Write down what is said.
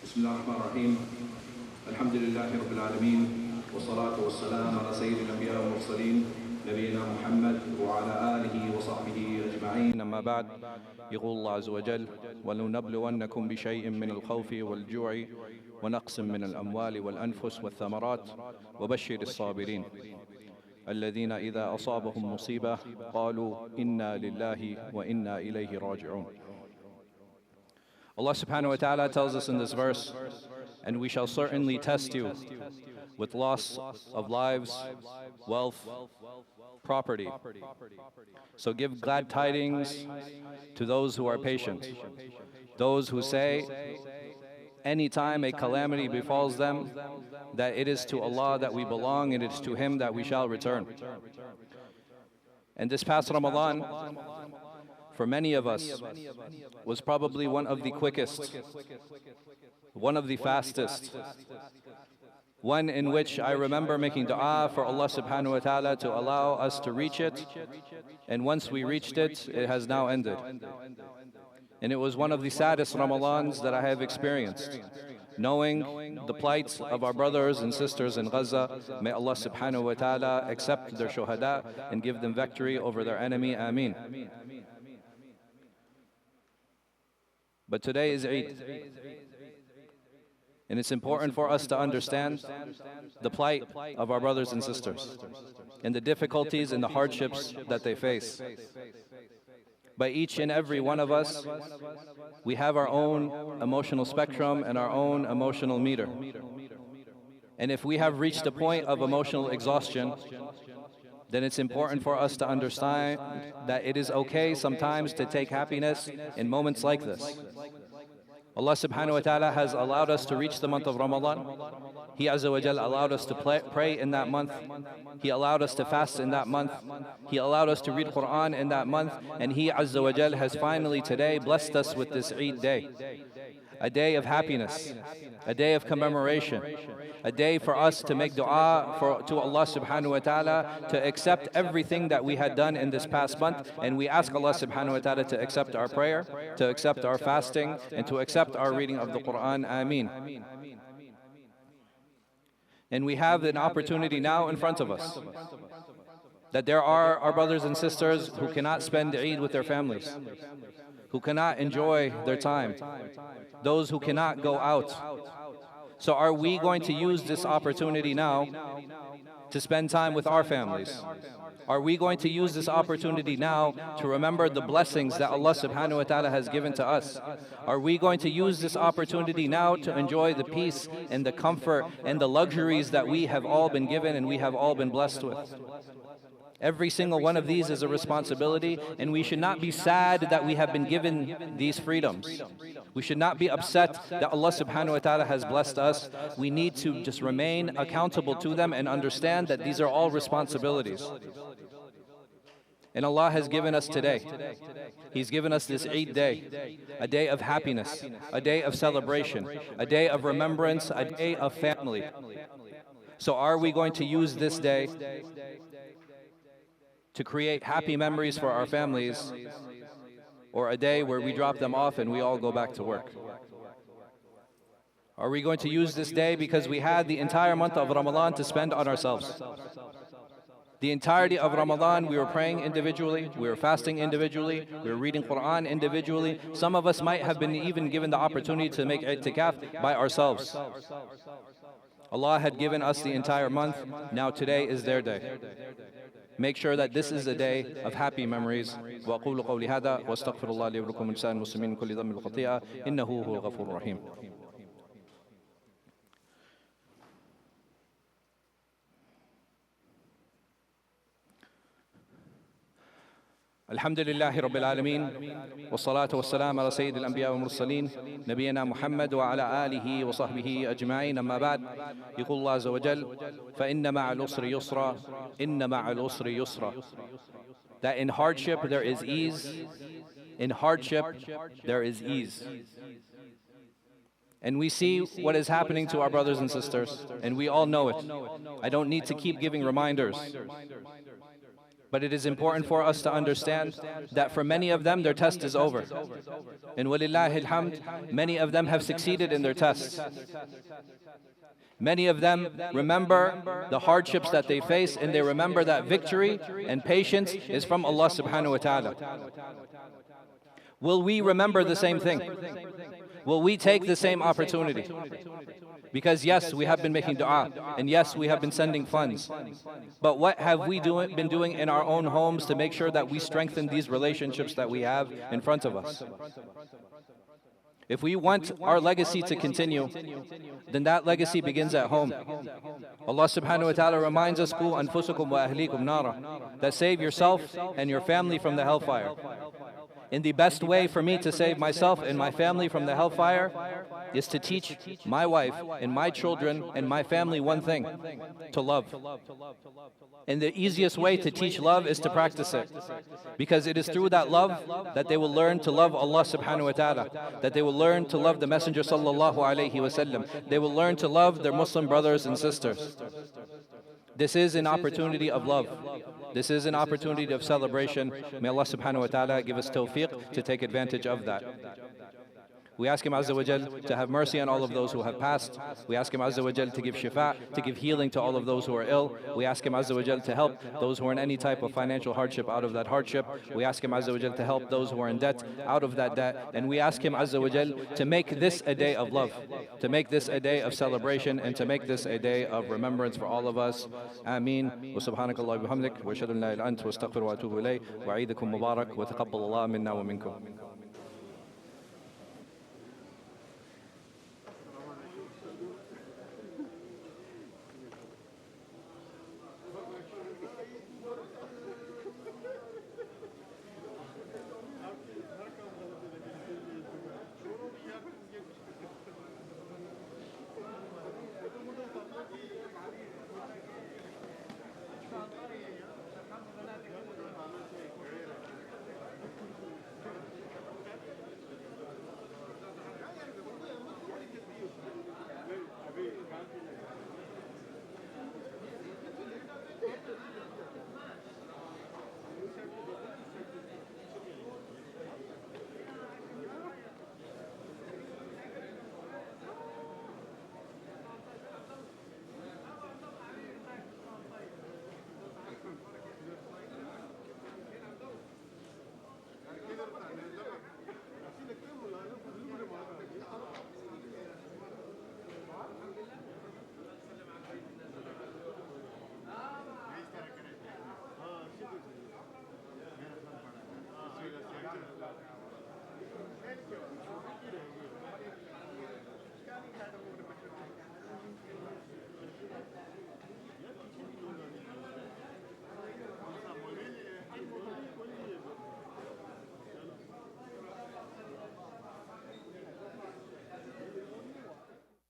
بسم الله الرحمن الرحيم الحمد لله رب العالمين والصلاة والسلام على سيد الأنبياء والمرسلين نبينا محمد وعلى آله وصحبه أجمعين أما بعد يقول الله عز وجل ولنبلونكم بشيء من الخوف والجوع ونقص من الأموال والأنفس والثمرات وبشر الصابرين الذين إذا أصابهم مصيبة قالوا إنا لله وإنا إليه راجعون. Allah subhanahu wa ta'ala tells us in this verse, and we shall certainly test you with loss of lives, wealth, property. So give glad tidings to those who are patient, those who say anytime a calamity befalls them, that it is to Allah that we belong and it is to Him that we shall return. And this past Ramadan, for many of us, was probably one of the quickest, one of the fastest, one in which I remember making dua for Allah subhanahu wa ta'ala to allow us to reach it, and once we reached it, it has now ended. And it was one of the saddest Ramadans that I have experienced, knowing the plight of our brothers and sisters in Gaza. May Allah subhanahu wa ta'ala accept their shuhada and give them victory over their enemy. Ameen. But today is Eid, and it's important for us to understand the plight of our brothers and sisters and the difficulties and the hardships that they face. By each and every one of us, we have our own emotional spectrum and our own emotional meter. And if we have reached a point of emotional exhaustion, then it's important for us to understand that it is okay sometimes to take happiness in moments like this. Allah subhanahu wa ta'ala has allowed us to reach the month of Ramadan. He Azza wa Jal allowed us to pray in that month. He allowed us to fast in that month. He allowed us to read Quran in that month. And He Azza wa Jal has finally today blessed us with this Eid day. A day of happiness, a day of commemoration, a day for us to make dua to Allah subhanahu wa ta'ala to accept everything that we had done in this past month. And we ask Allah subhanahu wa ta'ala to accept our prayer, to accept our fasting, and to accept our reading of the Quran. Ameen. And we have an opportunity now in front of us, that there are our brothers and sisters who cannot spend Eid with their families, who cannot enjoy their time, those who cannot go out. So are we going to use this opportunity now to spend time with our families? Are we going to use this opportunity now to remember the blessings that Allah subhanahu wa ta'ala has given to us? Are we going to use this opportunity now to enjoy the peace and the comfort and the luxuries that we have all been given and we have all been blessed with? Every single one of these is a responsibility, and we should not be sad that we have been given these freedoms. We should not be upset that Allah subhanahu wa ta'ala has blessed us. We need to just remain accountable to them and understand that these are all responsibilities. And Allah has given us today. He's given us this Eid day, a day of happiness, a day of celebration, a day of remembrance, a day of family. So are we going to use this day to create happy memories for our families, or a day where we drop them off and we all go back to work? Are we going to use this day because we had the entire month of Ramadan to spend on ourselves? The entirety of Ramadan, we were praying individually, we were fasting individually, we were reading Quran individually. Some of us might have been even given the opportunity to make i'tikaf by ourselves. Allah had given us the entire month. Now today is their day. Make sure that this is a day of happy memories. وأقول قولي هذا وأستغفر الله لي ولكم ولسائر المسلمين من كل ذنب وخطيئة إنه هو الغفور الرحيم. الحمد لله رب العالمين والصلاة والسلام على سيد الأنبياء والمرسلين نبينا محمد وعلى آله وصحبه أجمعين. أما بعد يقول الله عز وجل فإن مع العسر يسرا إن مع العسر يسرا. That in hardship there is ease, in hardship there is ease. And we see what is happening to our brothers and sisters, and we all know it. I don't need to keep giving reminders. But it is important for us to understand that for many of them, their test is over. And walillahi alhamd, many of them have succeeded in their tests. Many of them remember the hardships that they face, and they remember that victory and patience is from Allah subhanahu wa ta'ala. Will we remember the same thing? Will we take the same opportunity? Because yes, we have been making dua, and yes, we have been sending funds. But what have we been doing in our own homes to make sure that we strengthen these relationships that we have in front of us? If we want our legacy to continue, then that legacy begins at home. Allah subhanahu wa ta'ala reminds us, "Qu anfusakum wa ahlikum nara," that save yourself and your family from the hellfire. And the best way for me to save myself and my family from the hellfire is to teach my wife and my children and my family one thing: to love. And the easiest way to teach love is to practice it, because it is through that love that they will learn to love Allah subhanahu wa ta'ala, that they will learn to love the Messenger sallallahu alayhi wasallam, they will learn to love their Muslim brothers and sisters. This is an opportunity of love. This is an opportunity of celebration. May Allah subhanahu wa ta'ala give us tawfiq to take advantage of that. We ask Him Azza wa Jal to have mercy on all of those who have passed. We ask Him Azza wa Jal to give shifa, to give healing to all of those who are ill. We ask Him Azza wa Jal to help those who are in any type of financial hardship out of that hardship. We ask Him Azza wa Jal to help those who are in debt out of that debt. And we ask Him Azza wa Jal to make this a day of love, to make this a day of celebration, and to make this a day of remembrance for all of us. Ameen. Wa subhanakallah wa bihamdik. Wa ashhadu an la ilaha illa anta wa astaghfiruka wa atubu ilayk. Wa Eidukum Mubarak. Wa taqabbal Allah minna wa minkum.